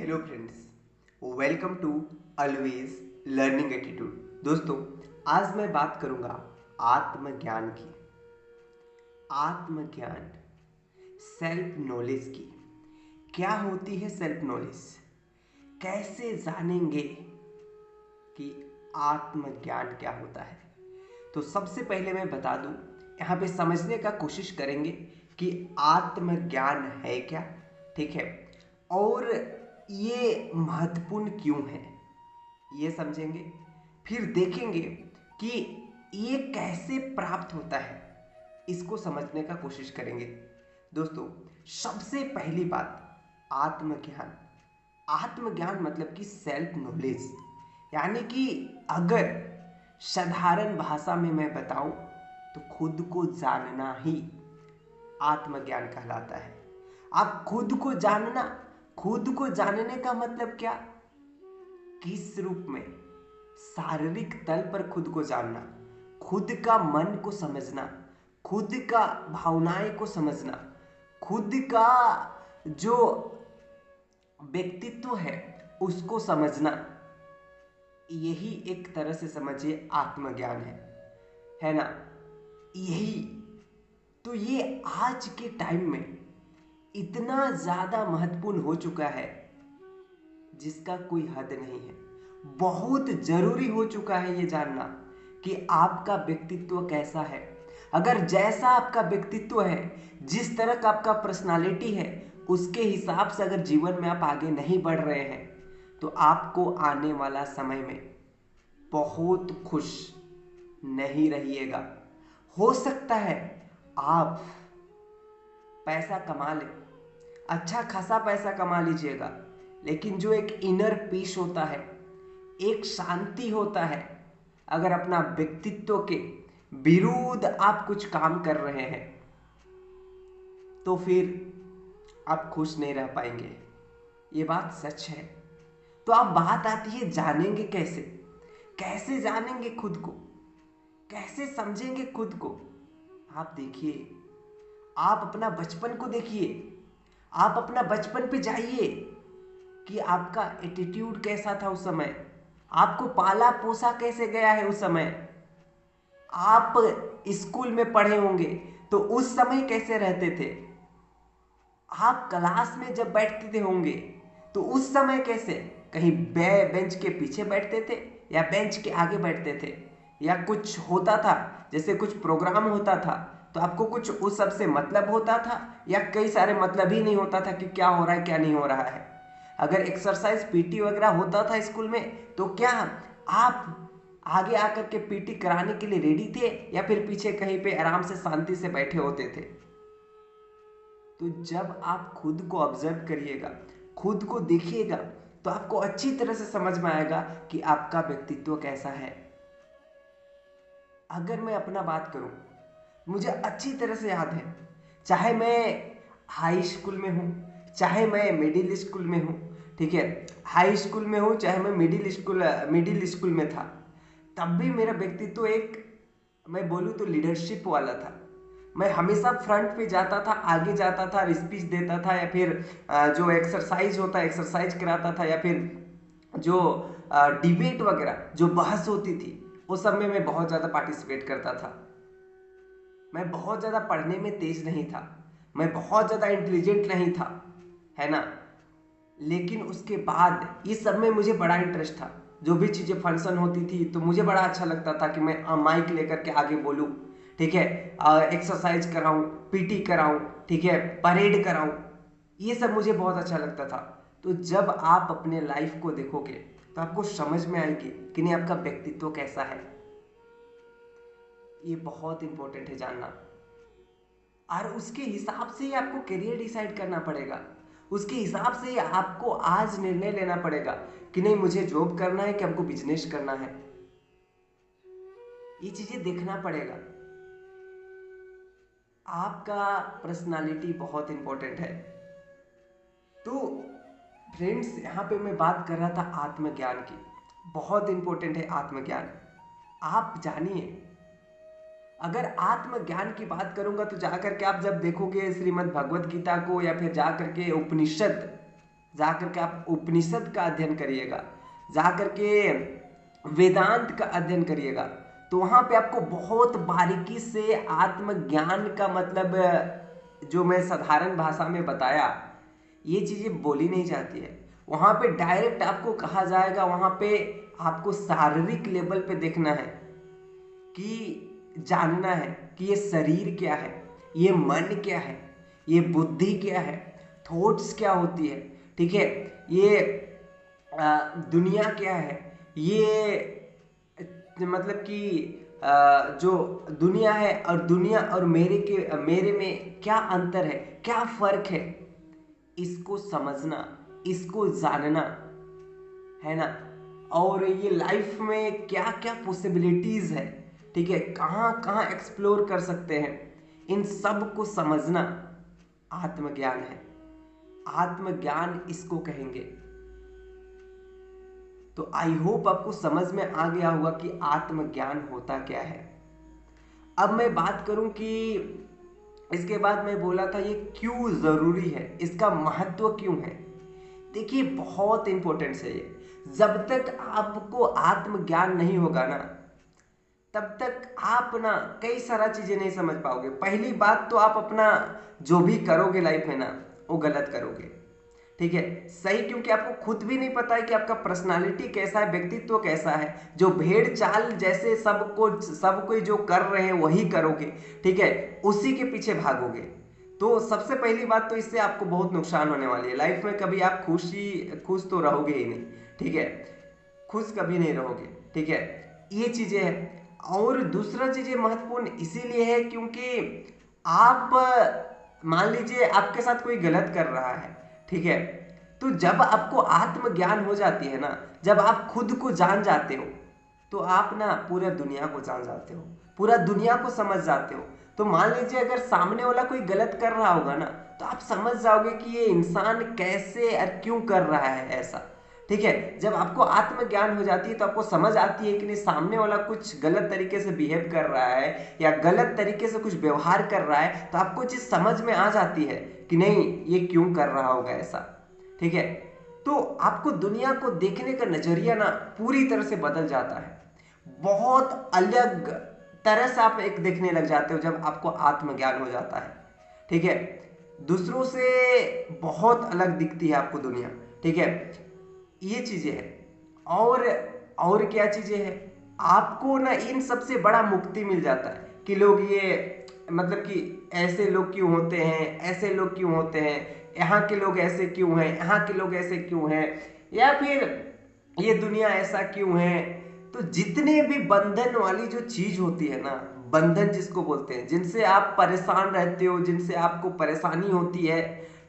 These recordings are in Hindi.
Hello friends, welcome to always learning attitude. दोस्तों, आज मैं बात करूंगा आत्मज्ञान की। आत्मज्ञान, सेल्फ नॉलेज की। क्या होती है सेल्फ नॉलेज? कैसे जानेंगे कि आत्मज्ञान क्या होता है? तो सबसे पहले मैं बता दूं, यहाँ पे समझने का कोशिश करेंगे कि आत्मज्ञान है क्या, ठीक है, और ये महत्वपूर्ण क्यों है, ये समझेंगे। फिर देखेंगे कि ये कैसे प्राप्त होता है, इसको समझने का कोशिश करेंगे। दोस्तों, सबसे पहली बात, आत्मज्ञान। आत्मज्ञान मतलब कि सेल्फ नॉलेज, यानी कि अगर साधारण भाषा में मैं बताऊं तो खुद को जानना ही आत्मज्ञान कहलाता है। आप खुद को जानना, खुद को जानने का मतलब क्या? किस रूप में? शारीरिक तल पर खुद को जानना, खुद का मन को समझना, खुद का भावनाएं को समझना, खुद का जो व्यक्तित्व है उसको समझना, यही एक तरह से समझिए आत्मज्ञान है ना? यही तो ये आज के टाइम में इतना ज्यादा महत्वपूर्ण हो चुका है जिसका कोई हद नहीं है। बहुत जरूरी हो चुका है ये जानना कि आपका व्यक्तित्व कैसा है। अगर जैसा आपका व्यक्तित्व है, जिस तरह का आपका पर्सनालिटी है, उसके हिसाब से अगर जीवन में आप आगे नहीं बढ़ रहे हैं तो आपको आने वाला समय में बहुत खुश नहीं रहिएगा। हो सकता है आप पैसा कमा ले, अच्छा खासा पैसा कमा लीजिएगा, लेकिन जो एक इनर पीस होता है, एक शांति होता है, अगर अपना व्यक्तित्व के विरुद्ध आप कुछ काम कर रहे हैं तो फिर आप खुश नहीं रह पाएंगे। ये बात सच है। तो अब बात आती है, जानेंगे कैसे? कैसे जानेंगे खुद को? कैसे समझेंगे खुद को? आप देखिए, आप अपना बचपन को देखिए, आप अपना बचपन पे जाइए कि आपका एटीट्यूड कैसा था उस समय, आपको पाला पोसा कैसे गया है उस समय, आप स्कूल में पढ़े होंगे तो उस समय कैसे रहते थे, आप क्लास में जब बैठते थे होंगे तो उस समय कैसे, कहीं बेंच के पीछे बैठते थे या बेंच के आगे बैठते थे, या कुछ होता था जैसे कुछ प्रोग्राम होता था तो आपको कुछ उस सब से मतलब होता था, या कई सारे मतलब ही नहीं होता था कि क्या हो रहा है क्या नहीं हो रहा है। अगर एक्सरसाइज पीटी वगैरह होता था स्कूल में तो क्या आप आगे आकर के पीटी कराने के लिए रेडी थे, या फिर पीछे कहीं पे आराम से शांति से बैठे होते थे? तो जब आप खुद को ऑब्जर्व करिएगा, खुद को देखिएगा, तो आपको अच्छी तरह से समझ में आएगा कि आपका व्यक्तित्व कैसा है। अगर मैं अपना बात करूं, मुझे अच्छी तरह से याद है, चाहे मैं हाई स्कूल में हूं, चाहे मैं मिडिल स्कूल में हूं, ठीक है, हाई स्कूल में हूं चाहे मैं मिडिल स्कूल में था, तब भी मेरा व्यक्तित्व एक, मैं बोलूं तो लीडरशिप वाला था। मैं हमेशा फ्रंट पे जाता था, आगे जाता था, स्पीच देता था, या फिर जो एक्सरसाइज होता है एक्सरसाइज कराता था, या फिर जो डिबेट वगैरह जो बहस होती थी उस सब में मैं बहुत ज़्यादा पार्टिसिपेट करता था। मैं बहुत ज़्यादा पढ़ने में तेज नहीं था, मैं बहुत ज़्यादा इंटेलिजेंट नहीं था, है ना, लेकिन उसके बाद इस सब में मुझे बड़ा इंटरेस्ट था। जो भी चीज़ें फंक्शन होती थी तो मुझे बड़ा अच्छा लगता था कि मैं माइक लेकर के आगे बोलूँ, ठीक है, एक्सरसाइज कराऊँ, पीटी कराऊँ, ठीक है, परेड कराऊँ, ये सब मुझे बहुत अच्छा लगता था। तो जब आप अपने लाइफ को देखोगे तो आपको समझ में आएगी कि नहीं आपका व्यक्तित्व कैसा है। ये बहुत इंपॉर्टेंट है जानना, और उसके हिसाब से ही आपको करियर डिसाइड करना पड़ेगा। उसके हिसाब से ही आपको आज निर्णय लेना पड़ेगा कि नहीं मुझे जॉब करना है कि हमको बिजनेस करना है। ये चीजें देखना पड़ेगा। आपका पर्सनालिटी बहुत इंपॉर्टेंट है। तो फ्रेंड्स, यहाँ पे मैं बात कर रहा था आत्मज्ञान की। बहुत इंपॉर्टेंट है आत्मज्ञान, आप जानिए। अगर आत्मज्ञान की बात करूंगा तो जाकर के आप जब देखोगे श्रीमद् भगवत गीता को, या फिर जाकर के उपनिषद, जा करके आप उपनिषद का अध्ययन करिएगा, जा करके वेदांत का अध्ययन करिएगा, तो वहाँ पे आपको बहुत बारीकी से आत्मज्ञान का मतलब, जो मैं साधारण भाषा में बताया, ये चीज़ें बोली नहीं जाती है। वहाँ पे डायरेक्ट आपको कहा जाएगा, वहाँ पे आपको शारीरिक लेवल पे देखना है, कि जानना है कि ये शरीर क्या है, ये मन क्या है, ये बुद्धि क्या है, थॉट्स क्या होती है, ठीक है, ये दुनिया क्या है, ये मतलब कि जो दुनिया है और दुनिया और मेरे में क्या अंतर है, क्या फर्क है, इसको समझना, इसको जानना, है ना। और ये लाइफ में क्या क्या पॉसिबिलिटीज है, ठीक है, कहाँ कहाँ एक्सप्लोर कर सकते हैं, इन सब को समझना आत्मज्ञान है। आत्मज्ञान इसको कहेंगे। तो आई होप आपको समझ में आ गया होगा कि आत्मज्ञान होता क्या है। अब मैं बात करूं कि इसके बाद मैं बोला था ये क्यों जरूरी है, इसका महत्व क्यों है। देखिए बहुत इंपॉर्टेंट है ये। जब तक आपको आत्मज्ञान नहीं होगा ना, तब तक आप ना कई सारा चीजें नहीं समझ पाओगे। पहली बात तो आप अपना जो भी करोगे लाइफ में ना, वो गलत करोगे, ठीक है, सही, क्योंकि आपको खुद भी नहीं पता है कि आपका पर्सनालिटी कैसा है, व्यक्तित्व कैसा है। जो भेड़ चाल जैसे सब कोई जो कर रहे हैं वही करोगे, ठीक है, उसी के पीछे भागोगे। तो सबसे पहली बात तो इससे आपको बहुत नुकसान होने वाली है। लाइफ में कभी आप खुश तो रहोगे ही नहीं, ठीक है, खुश कभी नहीं रहोगे, ठीक है, ये चीजें हैं। और दूसरा चीजें महत्वपूर्ण इसीलिए है क्योंकि आप मान लीजिए आपके साथ कोई गलत कर रहा है, ठीक है, तो जब आपको आत्मज्ञान हो जाती है ना, जब आप खुद को जान जाते हो, तो आप ना पूरा दुनिया को जान जाते हो, पूरा दुनिया को समझ जाते हो। तो मान लीजिए अगर सामने वाला कोई गलत कर रहा होगा ना, तो आप समझ जाओगे कि ये इंसान कैसे और क्यों कर रहा है ऐसा, ठीक है। जब आपको आत्मज्ञान हो जाती है तो आपको समझ आती है कि नहीं, सामने वाला कुछ गलत तरीके से बिहेव कर रहा है या गलत तरीके से कुछ व्यवहार कर रहा है, तो आपको चीज समझ में आ जाती है कि नहीं ये क्यों कर रहा होगा ऐसा, ठीक है। तो आपको दुनिया को देखने का नजरिया ना पूरी तरह से बदल जाता है। बहुत अलग तरह से आप एक देखने लग जाते हो जब आपको आत्मज्ञान हो जाता है, ठीक है। दूसरों से बहुत अलग दिखती है आपको दुनिया, ठीक है, ये चीजें हैं। और और क्या चीजें हैं, आपको ना इन सबसे बड़ा मुक्ति मिल जाता है कि लोग ये मतलब कि ऐसे लोग क्यों होते हैं, ऐसे लोग क्यों होते हैं, यहाँ के लोग ऐसे क्यों हैं, यहाँ के लोग ऐसे क्यों हैं, या फिर ये दुनिया ऐसा क्यों है। तो जितने भी बंधन वाली जो चीज होती है ना, बंधन जिसको बोलते हैं, जिनसे आप परेशान रहते हो, जिनसे आपको परेशानी होती है,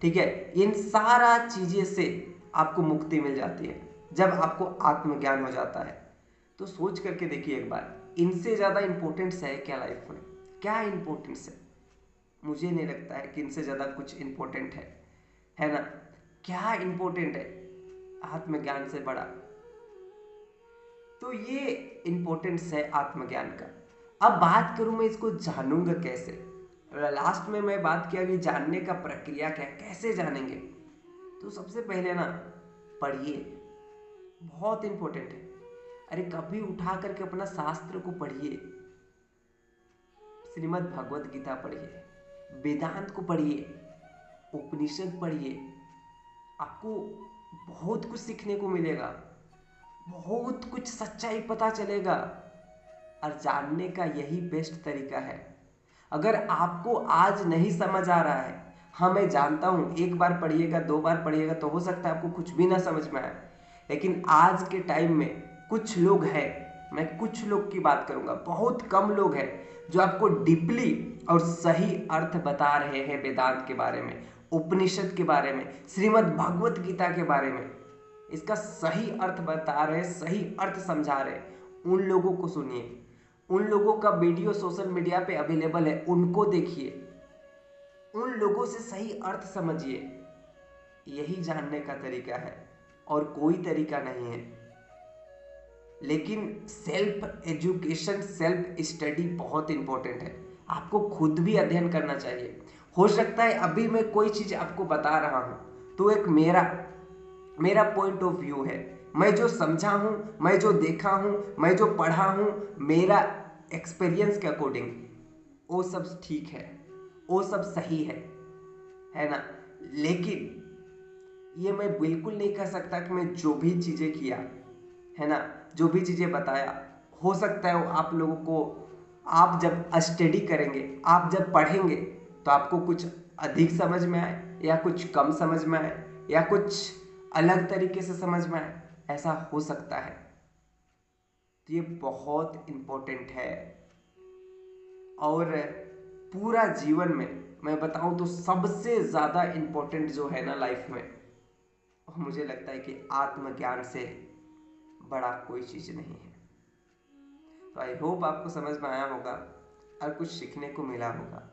ठीक है, इन सारा चीजें से आपको मुक्ति मिल जाती है जब आपको आत्मज्ञान हो जाता है। तो सोच करके देखिए एक बार, इनसे ज्यादा इंपॉर्टेंस है क्या लाइफ में, क्या इंपॉर्टेंस है। मुझे नहीं लगता है कि इनसे ज्यादा कुछ इंपॉर्टेंट है ना। क्या इंपॉर्टेंट है आत्मज्ञान से बड़ा। तो ये इंपॉर्टेंस है आत्मज्ञान का। अब बात करूं मैं इसको जानूंगा कैसे। लास्ट में मैं बात किया कि जानने का प्रक्रिया क्या है, कैसे जानेंगे। तो सबसे पहले ना पढ़िए, बहुत इंपॉर्टेंट है। अरे कभी उठा करके अपना शास्त्र को पढ़िए, श्रीमद् भगवत गीता पढ़िए, वेदांत को पढ़िए, उपनिषद पढ़िए, आपको बहुत कुछ सीखने को मिलेगा, बहुत कुछ सच्चाई पता चलेगा। और जानने का यही बेस्ट तरीका है। अगर आपको आज नहीं समझ आ रहा है, हाँ मैं जानता हूं, एक बार पढ़िएगा, दो बार पढ़िएगा तो हो सकता है आपको कुछ भी ना समझ में आए, लेकिन आज के टाइम में कुछ लोग हैं, मैं कुछ लोग की बात करूंगा, बहुत कम लोग हैं जो आपको डीपली और सही अर्थ बता रहे हैं वेदांत के बारे में, उपनिषद के बारे में, श्रीमद् भगवत गीता के बारे में। इसका सही अर्थ बता रहे, सही अर्थ समझा रहे, उन लोगों को सुनिए। उन लोगों का वीडियो सोशल मीडिया पे अवेलेबल है, उनको देखिए, उन लोगों से सही अर्थ समझिए। यही जानने का तरीका है और कोई तरीका नहीं है। लेकिन सेल्फ एजुकेशन, सेल्फ स्टडी बहुत इंपॉर्टेंट है। आपको खुद भी अध्ययन करना चाहिए। हो सकता है अभी मैं कोई चीज आपको बता रहा हूं तो एक मेरा मेरा पॉइंट ऑफ व्यू है, मैं जो समझा हूं, मैं जो देखा हूं, मैं जो पढ़ा हूं, मेरा एक्सपीरियंस के अकॉर्डिंग वो सब ठीक है, वो सब सही है ना। लेकिन ये मैं बिल्कुल नहीं कह सकता कि मैं जो भी चीज़ें किया है ना, जो भी चीज़ें बताया, हो सकता है वो आप लोगों को, आप जब स्टडी करेंगे, आप जब पढ़ेंगे तो आपको कुछ अधिक समझ में आए या कुछ कम समझ में आए या कुछ अलग तरीके से समझ में आए, ऐसा हो सकता है। तो ये बहुत इम्पोर्टेंट है। और पूरा जीवन में मैं बताऊं तो सबसे ज़्यादा इम्पोर्टेंट जो है ना लाइफ में, मुझे लगता है कि आत्मज्ञान से बड़ा कोई चीज़ नहीं है। तो आई होप आपको समझ में आया होगा और कुछ सीखने को मिला होगा।